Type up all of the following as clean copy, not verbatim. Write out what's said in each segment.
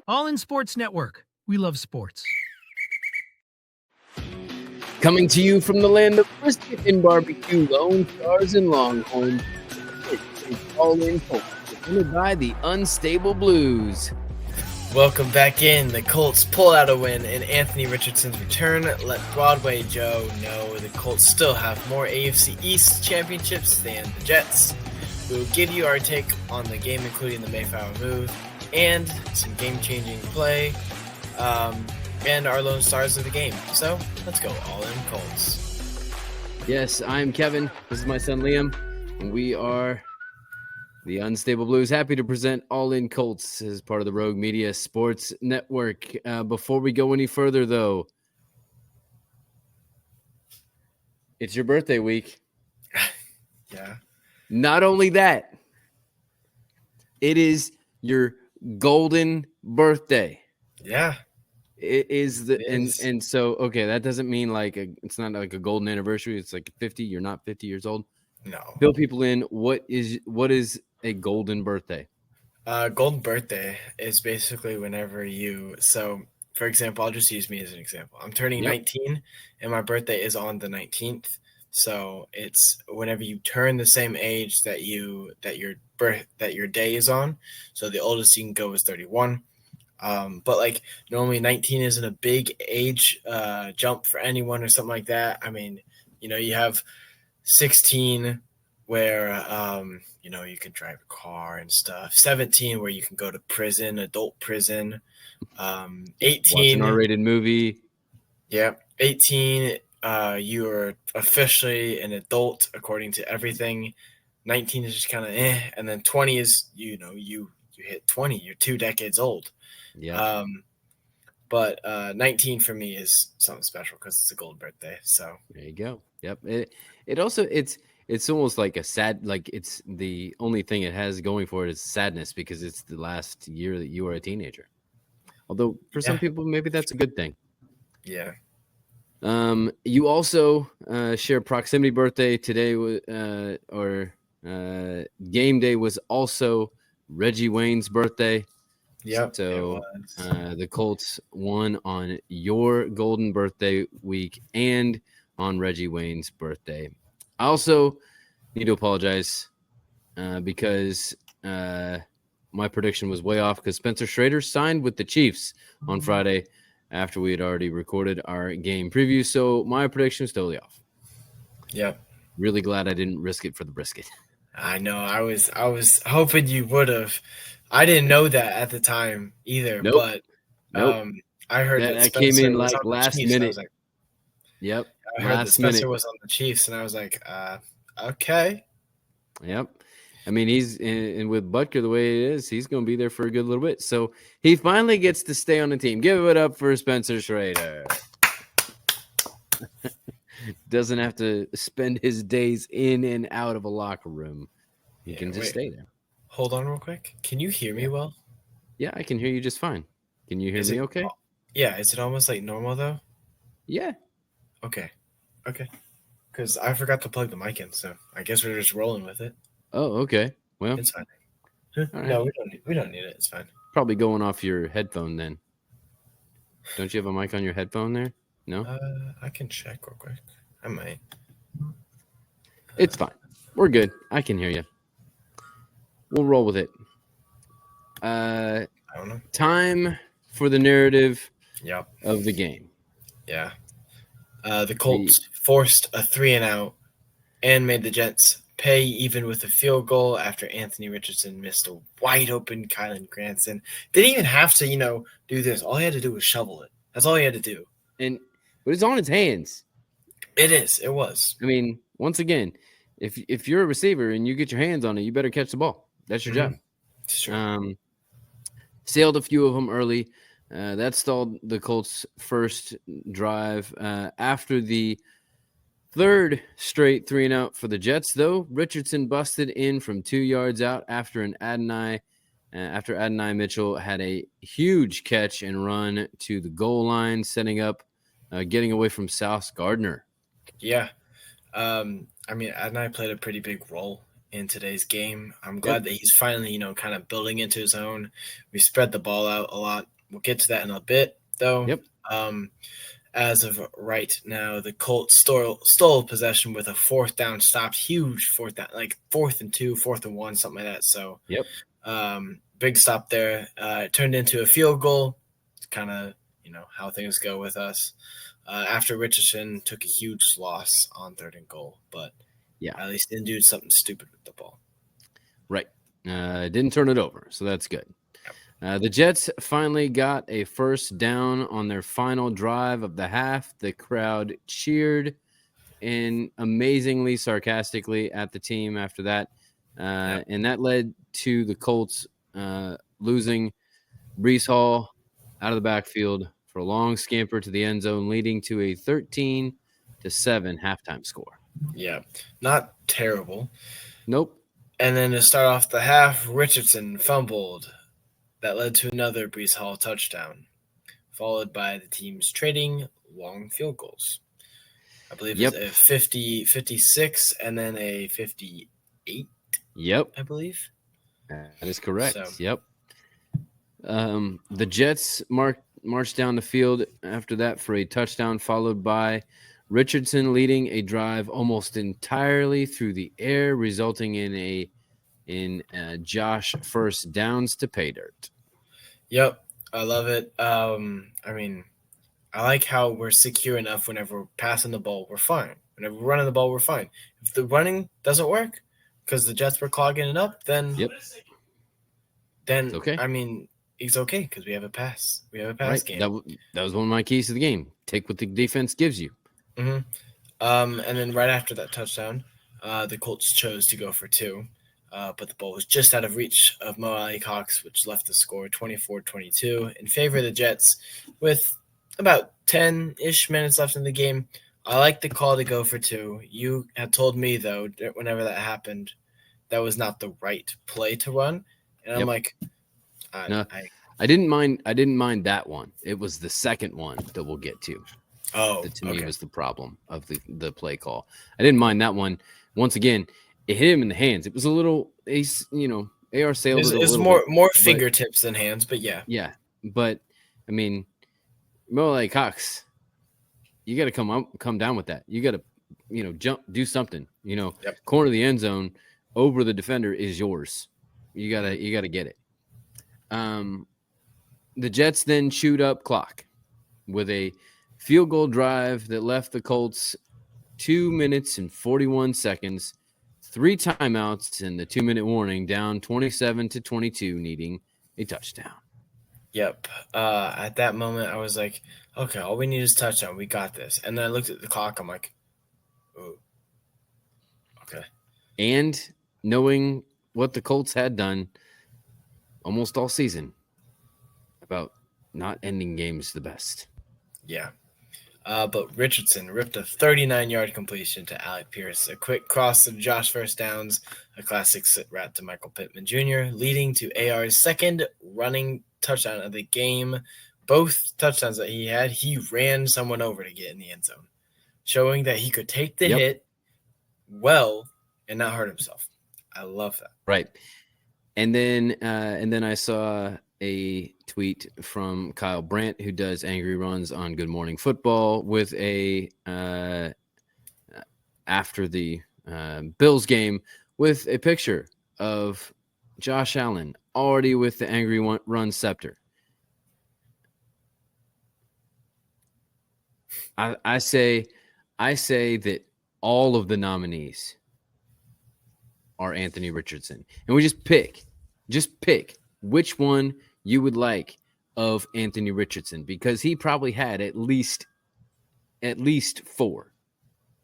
All in Sports Network. We love sports. Coming to you from the land of brisket and barbecue, Lone Stars and Longhorns. It's All in Colts, presented by the Unstable Blues. Welcome back in. The Colts pull out a win in Anthony Richardson's return. Let Broadway Joe know the Colts still have more AFC East championships than the Jets. We will give you our take on the game, including the Mayflower Move and some game-changing play, and our lone stars of the game. So let's go all in Colts. Yes, I'm Kevin. This is my son Liam, and we are the Unstable Blues. Happy to present All in Colts as part of the Rogue Media Sports Network. Before we go any further, though, it's your birthday week. Yeah. Not only that, it is your golden birthday. Yeah. It is and so okay, that doesn't mean like it's not like a golden anniversary. It's like 50. You're not 50 years old. No. Fill people in. What is a golden birthday? Golden birthday is basically whenever so for example, I'll just use me as an example. I'm turning 19 and my birthday is on the 19th. So it's whenever you turn the same age that your day is on. So the oldest you can go is 31. But like normally 19 isn't a big age jump for anyone or something like that. I mean, you have 16 where you can drive a car and stuff. 17 where you can go to prison, adult prison. 18 watch an R-rated movie. Yeah, 18 you're officially an adult according to everything. 19 is just kind of and then 20 is you hit 20, you're 2 decades old. Yeah. But 19 for me is something special because it's a golden birthday. So there you go. Yep. It also it's almost like a sad, like it's the only thing it has going for it is sadness because it's the last year that you were a teenager. Although for some people maybe that's a good thing. Yeah. You also share proximity birthday today, game day was also Reggie Wayne's birthday. Yep. So the Colts won on your golden birthday week and on Reggie Wayne's birthday. I also need to apologize because my prediction was way off because Spencer Schrader signed with the Chiefs on Friday after we had already recorded our game preview. So my prediction was totally off. Yep. Really glad I didn't risk it for the brisket. I know. I was hoping you would have. I didn't know that at the time either. Nope. But I heard that came in was like on last Chiefs, minute. I was like, yep. I heard that Spencer was on the Chiefs, and I was like, okay. Yep. I mean, he's and with Butker the way it is, he's going to be there for a good little bit. So he finally gets to stay on the team. Give it up for Spencer Schrader. Doesn't have to spend his days in and out of a locker room. He can just stay there. Hold on real quick. Can you hear me well? Yeah, I can hear you just fine. Can you hear me okay? Yeah. Is it almost like normal, though? Yeah. Okay. Because I forgot to plug the mic in, so I guess we're just rolling with it. Oh, okay. Well, it's fine. Right. No, we don't need it. It's fine. Probably going off your headphone then. Don't you have a mic on your headphone there? No? I can check real quick. I might. It's fine. We're good. I can hear you. We'll roll with it. I don't know. Time for the narrative of the game. Yeah. The Colts forced a 3-and-out and made the Jets pay even with a field goal after Anthony Richardson missed a wide-open Kylan Granson. Didn't even have to, do this. All he had to do was shovel it. That's all he had to do. And it was on his hands. It is. It was. I mean, once again, if you're a receiver and you get your hands on it, you better catch the ball. That's your job. Sure. Sailed a few of them early. That stalled the Colts' first drive. After the third straight 3-and-out for the Jets, though, Richardson busted in from 2 yards out after Adonai Mitchell had a huge catch and run to the goal line, setting up, getting away from Sauce Gardner. Yeah. Adonai played a pretty big role in today's game. I'm glad that he's finally, kind of building into his own. We spread the ball out a lot We'll get to that in a bit, though. Yep. As of right now, the Colts stole possession with a fourth down stop, huge fourth down, like 4th and 2, 4th and 1, something like that. So, Yep. Big stop there. It turned into a field goal. It's kind of, how things go with us. After Richardson took a huge loss on 3rd and goal, but yeah, at least didn't do something stupid with the ball. Right. Didn't turn it over, so that's good. The Jets finally got a first down on their final drive of the half. The crowd cheered and amazingly sarcastically at the team after that. And that led to the Colts losing Breece Hall out of the backfield for a long scamper to the end zone, leading to a 13-7 halftime score. Yeah, not terrible. Nope. And then to start off the half, Richardson fumbled. That led to another Breece Hall touchdown, followed by the teams trading long field goals. I believe it's a 50, 56, and then a 58. Yep. I believe. That is correct. So. Yep. The Jets marched down the field after that for a touchdown, followed by Richardson leading a drive almost entirely through the air, resulting in Josh first downs to pay dirt. Yep, I love it. I like how we're secure enough whenever we're passing the ball, we're fine. Whenever we're running the ball, we're fine. If the running doesn't work because the Jets were clogging it up, then it's okay. It's okay because we have a pass. We have a pass game. That was one of my keys to the game. Take what the defense gives you. Mm-hmm. And then right after that touchdown, the Colts chose to go for 2. But the ball was just out of reach of Mo Alley Cox, which left the score 24-22 in favor of the Jets with about 10-ish minutes left in the game. I like the call to go for 2. You had told me, though, that whenever that happened, that was not the right play to run. And I'm like, no, I didn't mind that one. It was the second one that we'll get to. That to me was the problem of the play call. I didn't mind that one. Once again, it hit him in the hands. It was a little, AR sailed it a little bit. It's more fingertips than hands, but yeah. Yeah, but, Mo Alley Cox, you got to come down with that. You got to, jump, do something. Corner of the end zone over the defender is yours. You gotta get it. The Jets then chewed up clock with a field goal drive that left the Colts 2 minutes and 41 seconds, 3 timeouts, and the 2-minute warning, down 27-22, needing a touchdown. Yep. At that moment, I was like, okay, all we need is touchdown. We got this. And then I looked at the clock. I'm like, ooh, okay. And knowing what the Colts had done almost all season about not ending games the best. Yeah. But Richardson ripped a 39-yard completion to Alec Pierce, a quick cross to Josh first downs, a classic sit rat to Michael Pittman Jr., leading to AR's second running touchdown of the game. Both touchdowns that he had, he ran someone over to get in the end zone, showing that he could take the hit well and not hurt himself. I love that. Right. And then I saw a tweet from Kyle Brandt, who does Angry Runs on Good Morning Football, with a after the Bills game with a picture of Josh Allen already with the Angry Run scepter. I say that all of the nominees are Anthony Richardson, and we just pick which one you would like of Anthony Richardson, because he probably had at least 4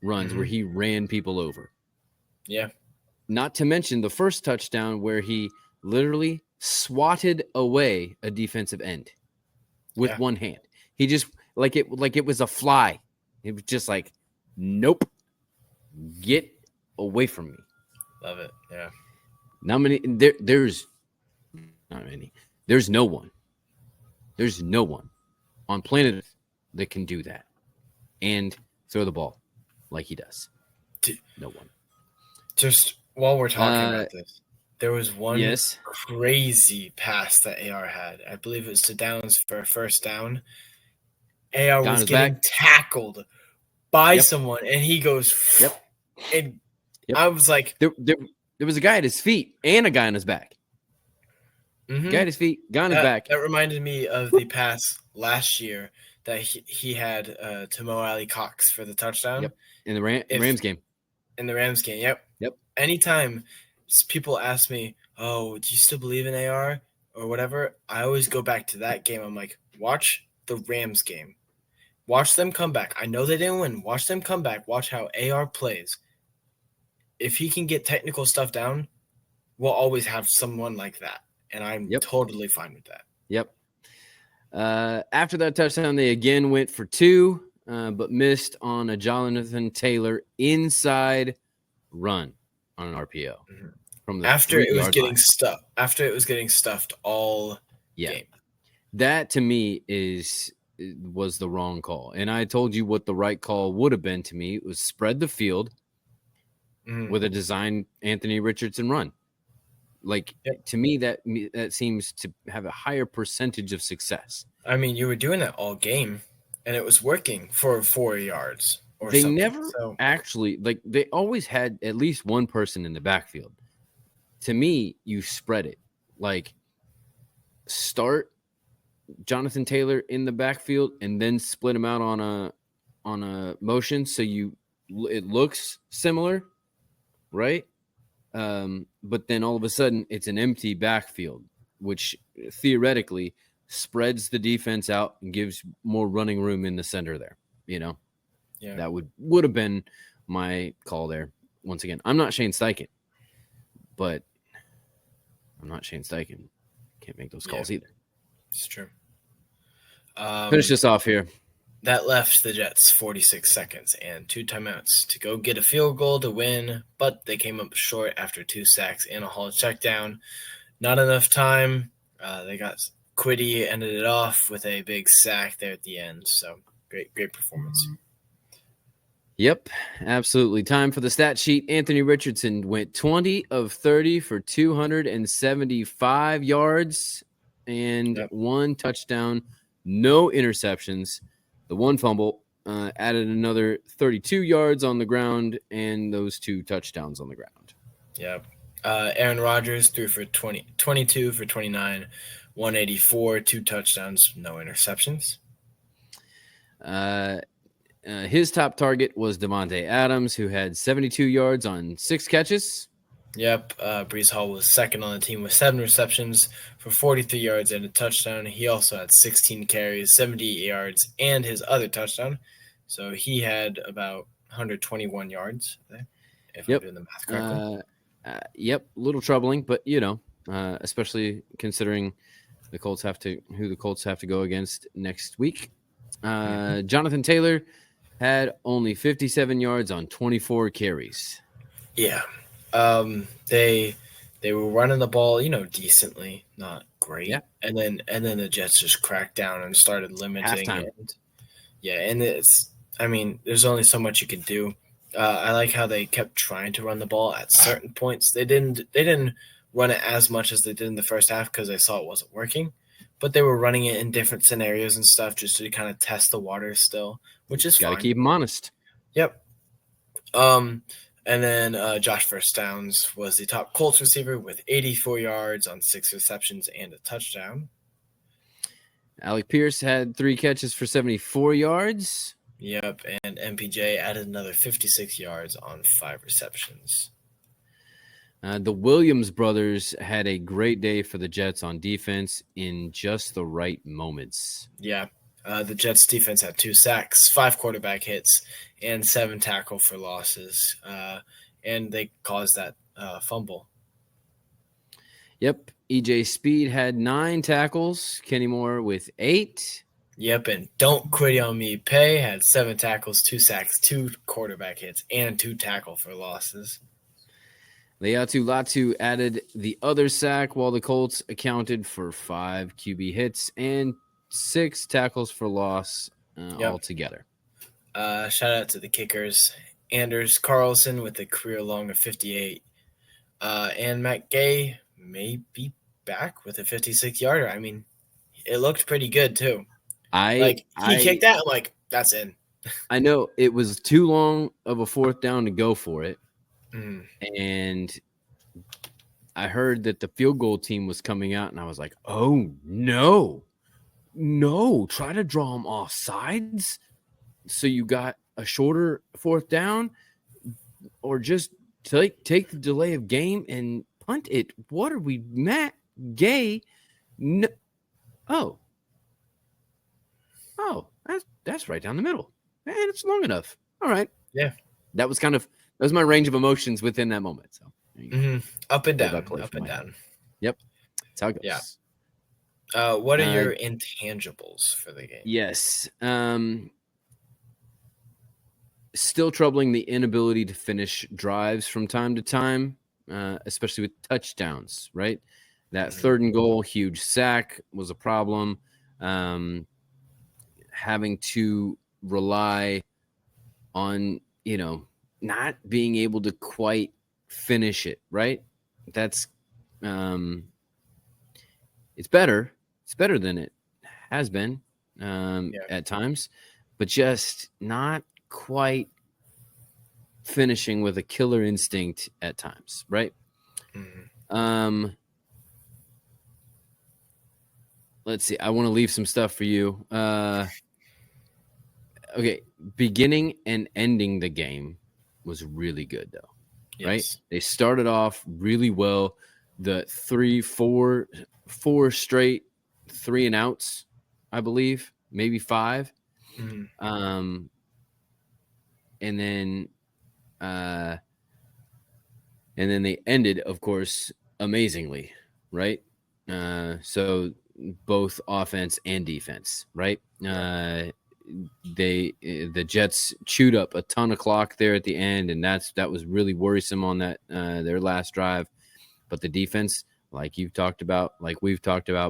runs where he ran people over. Yeah. Not to mention the first touchdown where he literally swatted away a defensive end with one hand. He just like it was a fly. It was just like, nope, get away from me. Love it. Yeah. There's not many. There's no one on planet Earth that can do that and throw the ball like he does. No one. Just while we're talking about this, There was one Yes. crazy pass that AR had. I believe it was to Downs for a first down. AR Down was his getting back. tackled by Yep. someone, and he goes, Yep. and Yep. I was like, There was a guy at his feet and a guy on his back. mhm. Guy at his feet, guy on his back. That reminded me of the pass last year that he had to Mo Alley Cox for the touchdown. Yep. In the Rams game. In the Rams game, yep. Yep. Anytime people ask me, "Oh, do you still believe in AR or whatever?" I always go back to that game. I'm like, watch the Rams game. Watch them come back. I know they didn't win. Watch them come back. Watch how AR plays. If he can get technical stuff down, we'll always have someone like that. And I'm totally fine with that. Yep. After that touchdown, they again went for 2, but missed on a Jonathan Taylor inside run on an RPO. Mm-hmm. From the after it was getting line. stuffed. After it was getting stuffed all game. That to me was the wrong call. And I told you what the right call would have been to me. It was spread the field with a design Anthony Richardson run. Like, to me, that seems to have a higher percentage of success. I mean, you were doing that all game, and it was working for 4 yards or they something. Never actually, like, they always had at least one person in the backfield. To me, you spread it. Like, start Jonathan Taylor in the backfield and then split him out on a motion so it looks similar, right? But then all of a sudden it's an empty backfield, which theoretically spreads the defense out and gives more running room in the center there. That would have been my call there. Once again, I'm not Shane Steichen, but can't make those calls either. It's true. Finish this off here. That left the Jets 46 seconds and 2 timeouts to go get a field goal to win, but they came up short after 2 sacks and a Hall check down. Not enough time. They got Quiddy ended it off with a big sack there at the end. So great performance. Yep, absolutely. Time for the stat sheet. Anthony Richardson went 20 of 30 for 275 yards and 1 touchdown, no interceptions. The 1 fumble added another 32 yards on the ground and those 2 touchdowns on the ground. Yep. Aaron Rodgers threw for 22 for 29, 184, 2 touchdowns, no interceptions. His top target was Devontae Adams, who had 72 yards on 6 catches. Yep. Breece Hall was second on the team with 7 receptions for 43 yards and a touchdown. He also had 16 carries, 78 yards, and his other touchdown. So he had about 121 yards there, if I'm doing the math correctly. Yep, a little troubling, but especially considering who the Colts have to go against next week. Jonathan Taylor had only 57 yards on 24 carries. Yeah. They were running the ball, decently, not great. Yeah. And then the Jets just cracked down and started limiting it. Yeah, and there's only so much you can do. I like how they kept trying to run the ball at certain points. They didn't run it as much as they did in the first half because they saw it wasn't working, but they were running it in different scenarios and stuff just to kind of test the waters still, which is fine. Got to keep them honest. Yep. And then Josh First Downs was the top Colts receiver with 84 yards on 6 receptions and a touchdown. Alec Pierce had 3 catches for 74 yards. Yep, and MPJ added another 56 yards on 5 receptions. The Williams brothers had a great day for the Jets on defense in just the right moments. Yeah, the Jets defense had 2 sacks, 5 quarterback hits, and 7 tackle for losses, and they caused that fumble. Yep, EJ Speed had 9 tackles, Kenny Moore with 8. Yep, and Don't Quit on Me Pay had 7 tackles, 2 sacks, 2 quarterback hits, and 2 tackle for losses. Leatu Latu added the other sack, while the Colts accounted for 5 QB hits and 6 tackles for loss altogether. Shout out to the kickers. Anders Carlson with a career long of 58. And Matt Gay may be back with a 56-yarder. I mean, it looked pretty good too. He kicked that. I'm like, that's in. I know it was too long of a fourth down to go for it. Mm. And I heard that the field goal team was coming out, and I was like, oh, no, try to draw them off sides. So you got a shorter fourth down, or just take the delay of game and punt it. What are we, Matt Gay? No. Oh, that's right down the middle. And it's long enough. All right. Yeah. That was my range of emotions within that moment. So up and down, play-by-play up and down. Yep. That's how it goes. Yeah. What are your intangibles for the game? Yes. Still troubling the inability to finish drives from time to time, especially with touchdowns, right? That third and goal, huge sack was a problem. Having to rely on, not being able to quite finish it, right? That's it's better. It's better than it has been at times, but just not quite finishing with a killer instinct at times, right? Let's see. I want to leave some stuff for you. Okay, beginning and ending the game was really good, though. Yes. Right? They started off really well. The four straight 3 and outs, I believe, maybe 5. And then they ended, of course, amazingly, right? So both offense and defense, right? The Jets chewed up a ton of clock there at the end, and that was really worrisome on that their last drive. But the defense, like we've talked about,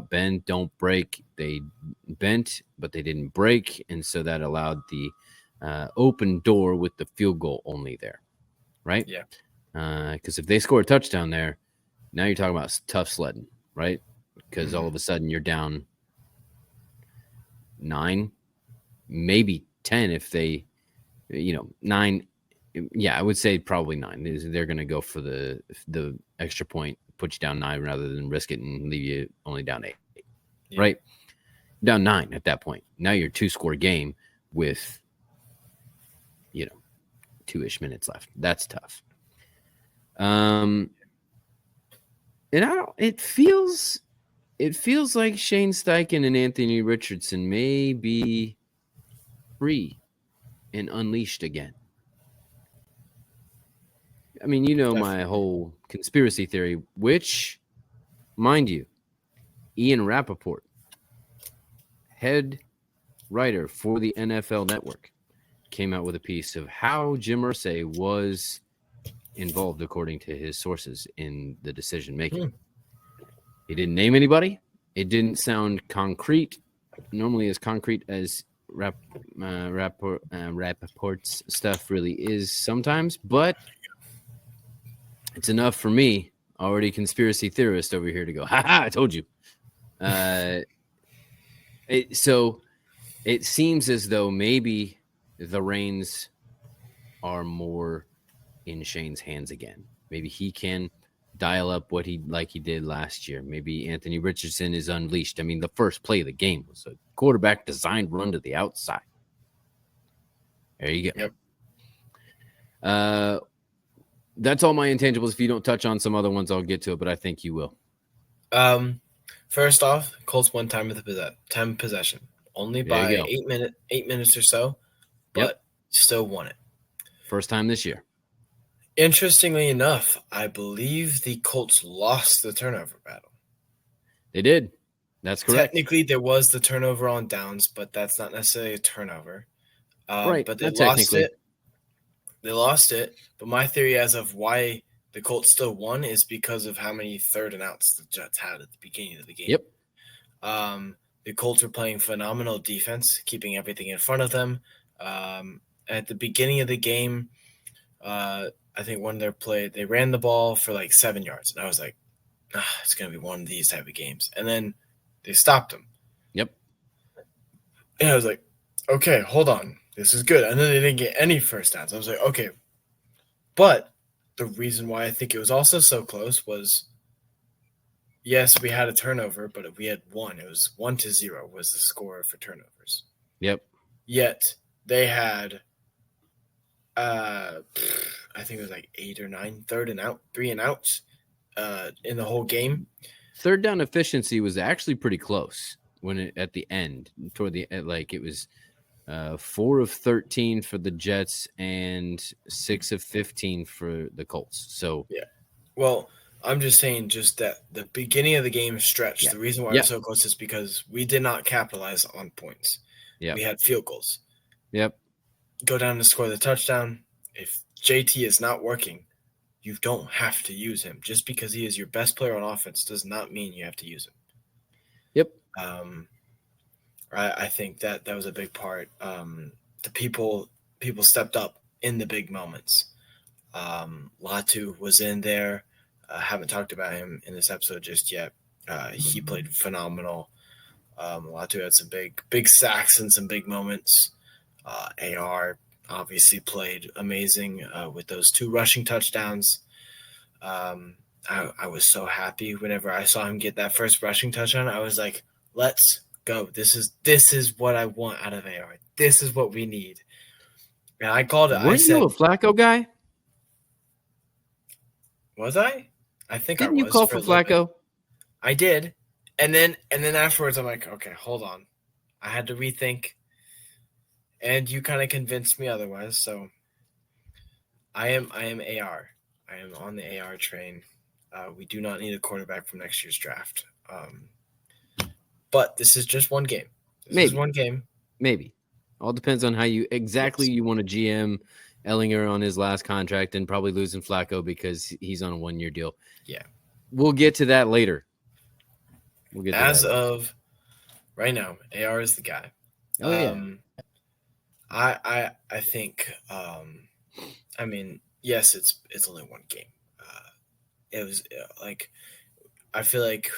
bend, don't break. They bent, but they didn't break, and so that allowed the open door with the field goal only there, right? Yeah. Because if they score a touchdown there, now you're talking about tough sledding, right? Because all of a sudden you're down 9, maybe 10 if they, 9. Yeah, I would say probably 9. They're going to go for the extra point, put you down 9 rather than risk it and leave you only down 8, right? Down 9 at that point. Now you're 2-score game with, 2-ish minutes left. That's tough. And it feels like Shane Steichen and Anthony Richardson may be free and unleashed again. I mean, Definitely. My whole conspiracy theory, which, mind you, Ian Rappaport, head writer for the NFL Network, came out with a piece of how Jim Irsay was involved, according to his sources, in the decision making. He didn't name anybody. It didn't sound concrete, normally as concrete as Rappaport's stuff really is sometimes, but it's enough for me, already conspiracy theorist over here, to go, I told you. So it seems as though maybe the reins are more in Shane's hands again. Maybe he can dial up what he did last year. Maybe Anthony Richardson is unleashed. I mean, the first play of the game was a quarterback designed run to the outside. There you go. Yep. That's all my intangibles. If you don't touch on some other ones, I'll get to it, but I think you will. First off, Colts won time possession. Only by 8 minutes or so, but still won it. First time this year. Interestingly enough, I believe the Colts lost the turnover battle. They did. That's correct. Technically, there was the turnover on downs, but that's not necessarily a turnover. Right. But they lost it. They lost it. But my theory as of why the Colts still won is because of how many third and outs the Jets had at the beginning of the game. Yep. The Colts were playing phenomenal defense, keeping everything in front of them. At the beginning of the game, I think one of their play, they ran the ball for like 7 yards. And I was like, it's going to be one of these type of games. And then they stopped them. Yep. And I was like, okay, hold on. This is good. And then they didn't get any first downs. I was like, okay. But the reason why I think it was also so close was, yes, we had a turnover, but we had one. It was 1-0 was the score for turnovers. Yep. Yet they had, I think it was like 8 or 9, 3 and outs in the whole game. Third down efficiency was actually pretty close at the end, toward the end, like it was 4 of 13 for the Jets and 6 of 15 for the Colts. So yeah. Well, I'm just saying, just that the beginning of the game stretch. Yeah. The reason why it was so close is because we did not capitalize on points. Yeah. We had field goals. Yep. Go down to score the touchdown. If JT is not working, you don't have to use him. Just because he is your best player on offense does not mean you have to use him. Yep. I think that was a big part. The people stepped up in the big moments. Latu was in there. Haven't talked about him in this episode just yet. He played phenomenal. Latu had some big sacks and some big moments. AR obviously played amazing with those 2 rushing touchdowns. I was so happy whenever I saw him get that first rushing touchdown. I was like, let's go. This is what I want out of AR. This is what we need. And I called it. Weren't you a Flacco guy? Was I? I think Didn't I was. You call for Flacco? I did. And then afterwards I'm like, okay, hold on. I had to rethink. And you kind of convinced me otherwise. So I am AR. I am on the AR train. We do not need a quarterback from next year's draft. But this is just one game. This is one game. Maybe. All depends on how you want to GM Ellinger on his last contract and probably losing Flacco because he's on a 1-year deal. Yeah. We'll get to that later. As of right now, AR is the guy. Oh, yeah. I think I mean, yes, it's only one game. It was like, I feel like,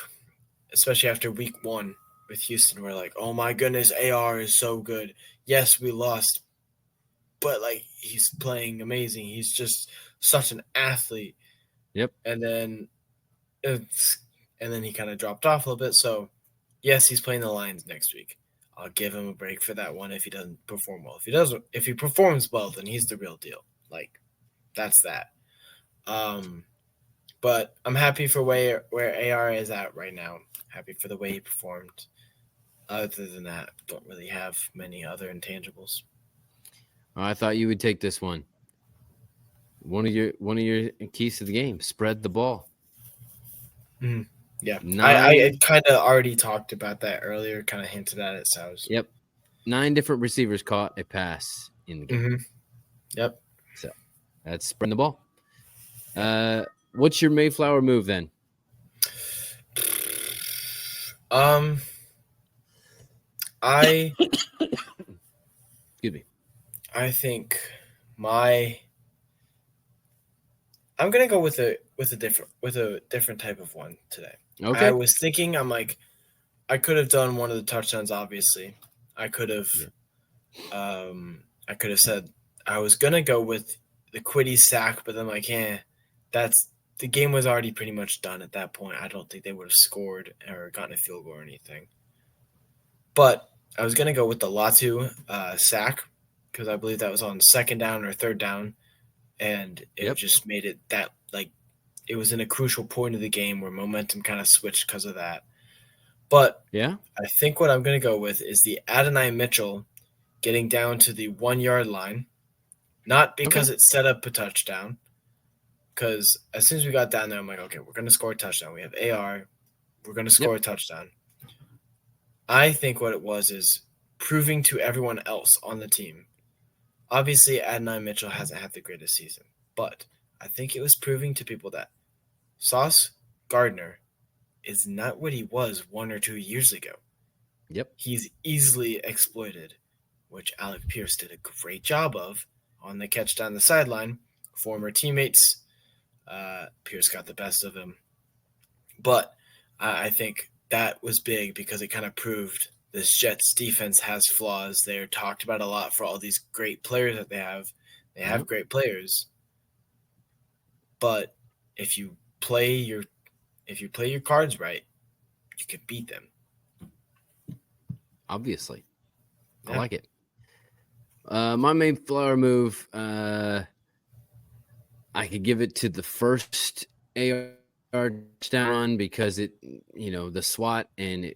especially after week 1 with Houston, we're like, oh my goodness, AR is so good. Yes, we lost, but like, he's playing amazing. He's just such an athlete. Yep. And then he kind of dropped off a little bit. So yes, he's playing the Lions next week. I'll give him a break for that one if he doesn't perform well. If he performs well, then he's the real deal. Like, that's that. But I'm happy for where AR is at right now. Happy for the way he performed. Other than that, don't really have many other intangibles. I thought you would take this one. One of your keys to the game: spread the ball. Mm-hmm. Yeah, I kind of already talked about that earlier. Kind of hinted at it. So Yep, 9 different receivers caught a pass in the game. Mm-hmm. Yep. So that's spreading the ball. What's your Mayflower move then? Excuse me. I think I'm gonna go with a different type of one today. Okay. I was thinking, I'm like, I could have done one of the touchdowns. Obviously, I could have said I was gonna go with the Quiddy sack, but then like, the game was already pretty much done at that point. I don't think they would have scored or gotten a field goal or anything. But I was gonna go with the Latu sack because I believe that was on 2nd down or 3rd down, and it just made it that, like, it was in a crucial point of the game where momentum kind of switched because of that. But yeah, I think what I'm going to go with is the Adonai Mitchell getting down to the 1-yard line, not because it set up a touchdown, because as soon as we got down there, I'm like, okay, we're going to score a touchdown. We have AR. We're going to score a touchdown. I think what it was is proving to everyone else on the team. Obviously, Adonai Mitchell hasn't had the greatest season, but I think it was proving to people that Sauce Gardner is not what he was 1 or 2 years ago. Yep. He's easily exploited, which Alec Pierce did a great job of on the catch down the sideline. former teammates. Pierce got the best of him. But I think that was big because it kind of proved this Jets defense has flaws. They're talked about a lot for all these great players that they have. They have great players. But if you play your cards right, you can beat them. Obviously. Yeah. I like it. My Mayflower move, I could give it to the first AR touchdown because it, the SWAT and,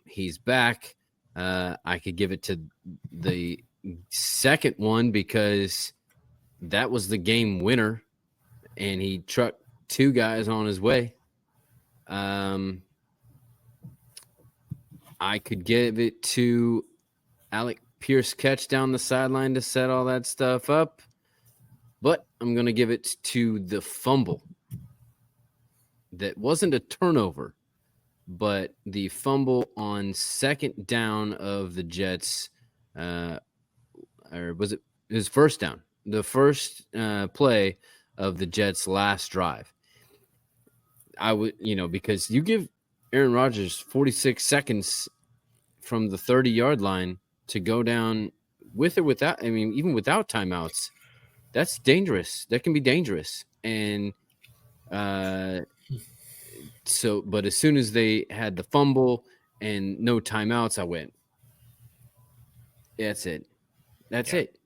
he's back. I could give it to the second one because that was the game winner and he trucked two guys on his way. I could give it to Alec Pierce catch down the sideline to set all that stuff up, but I'm going to give it to the fumble. That wasn't a turnover, but the fumble on second down of the Jets, or was it his first down? The first play of the Jets' last drive. I would, because you give Aaron Rodgers 46 seconds from the 30-yard line to go down with or without, even without timeouts, that's dangerous. That can be dangerous. And but as soon as they had the fumble and no timeouts, I went, that's it. That's it.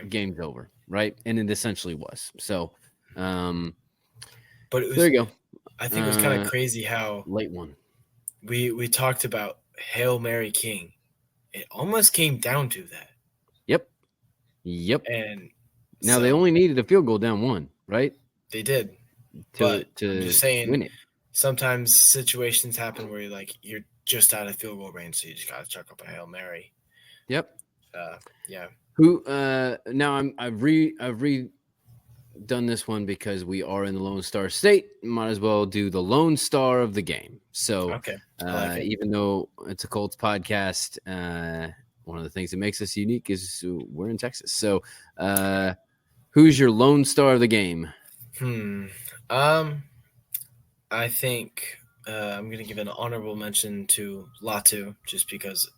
Game's over, right? And it essentially was. So, but there you go. I think it was kind of crazy how late one. We talked about Hail Mary King. It almost came down to that. Yep. And now they only needed a field goal down one, right? They did. To I'm just saying, win it. Sometimes situations happen where you're just out of field goal range, so you just gotta chuck up a Hail Mary. Yep. Yeah. Who now I've redone this one because we are in the Lone Star State. Might as well do the Lone Star of the game. So okay. I like even though it's a Colts podcast, one of the things that makes us unique is we're in Texas. So who's your Lone Star of the game? I think I'm going to give an honorable mention to Latu just because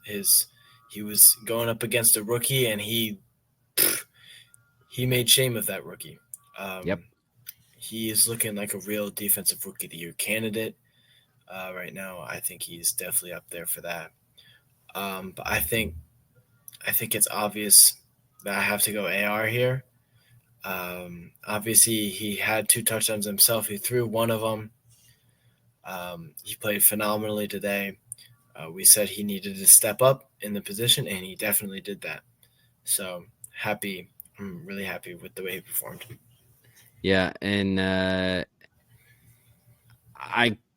he was going up against a rookie and he made shame of that rookie. He is looking like a real defensive rookie of the year candidate right now. I think he's definitely up there for that. But I think it's obvious that I have to go AR here. Obviously, he had 2 touchdowns himself. He threw one of them. He played phenomenally today. We said he needed to step up in the position, and he definitely did that. So happy. I'm really happy with the way he performed. Yeah, and I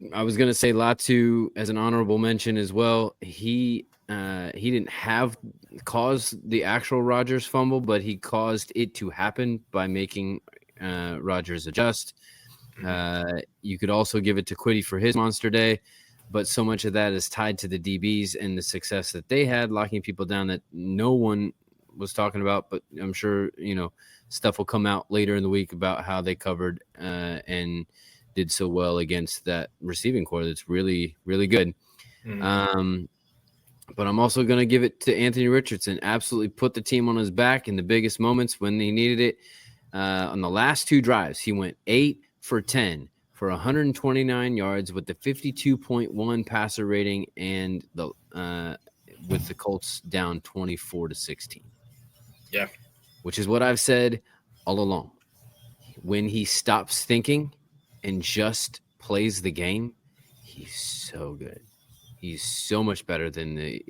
was going to say Latu as an honorable mention as well. He didn't cause the actual Rodgers fumble, but he caused it to happen by making Rodgers adjust. You could also give it to Quiddy for his monster day, but so much of that is tied to the DBs and the success that they had locking people down that no one was talking about. But I'm sure, stuff will come out later in the week about how they covered and did so well against that receiving core that's really, really good. But I'm also going to give it to Anthony Richardson. Absolutely put the team on his back in the biggest moments when he needed it. On the last 2 drives, he went 8 for 10 for 129 yards with the 52.1 passer rating and with the Colts down 24-16. Yeah. Which is what I've said all along. When he stops thinking and just plays the game, he's so good. He's so much better than the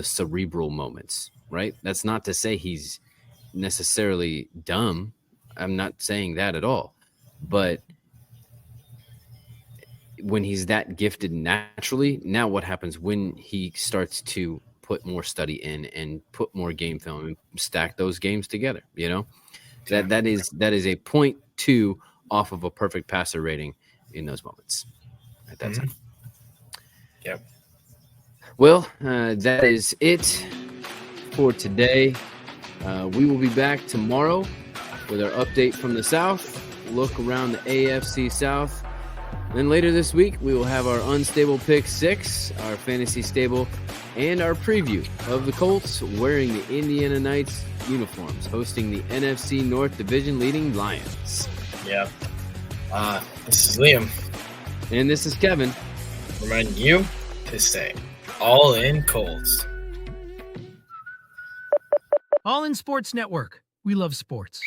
cerebral moments, right? That's not to say he's necessarily dumb. I'm not saying that at all. But when he's that gifted naturally, now what happens when he starts to put more study in and put more game film and stack those games together, that is a 0.2 off of a perfect passer rating in those moments at that time. Yep. Well, that is it for today. We will be back tomorrow with our update from the South, look around the AFC South. Then later this week, we will have our Unstable Pick 6, our Fantasy Stable, and our preview of the Colts wearing the Indiana Knights uniforms, hosting the NFC North Division leading Lions. Yep. This is Liam. And this is Kevin. Reminding you to stay all in Colts. All in Sports Network. We love sports.